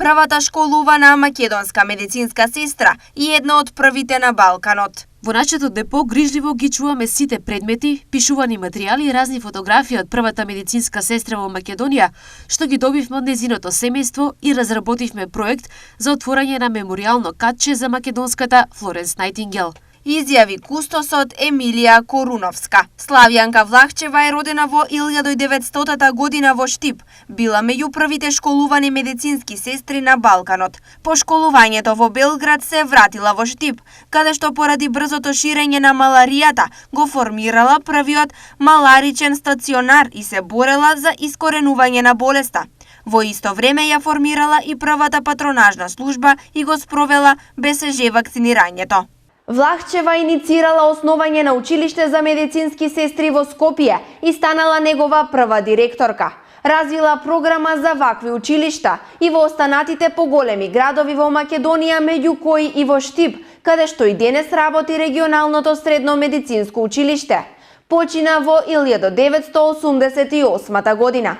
првата школувана македонска медицинска сестра и една од првите на Балканот. Во нашето депо грижливо ги чуваме сите предмети, пишувани материјали и разни фотографии од првата медицинска сестра во Македонија, што ги добивме од незиното семејство и разработивме проект за отворање на меморијално катче за македонската Флоренс Најтингел. Изјави кустосот Емилија Коруновска. Славјанка Влахчева е родена во 1900 година во Штип. Била меѓу првите школувани медицински сестри на Балканот. По школувањето во Белград се вратила во Штип, каде што поради брзото ширење на маларијата го формирала првиот маларичен стационар и се борела за искоренување на болеста. Во исто време ја формирала и првата патронажна служба и го спровела БСЖ вакцинирањето. Влахчева иницирала основање на училиште за медицински сестри во Скопје и станала негова прва директорка. Развила програма за вакви училишта и во останатите поголеми градови во Македонија, меѓу кои и во Штип, каде што и денес работи регионалното средно медицинско училиште. Почина во 1988 година.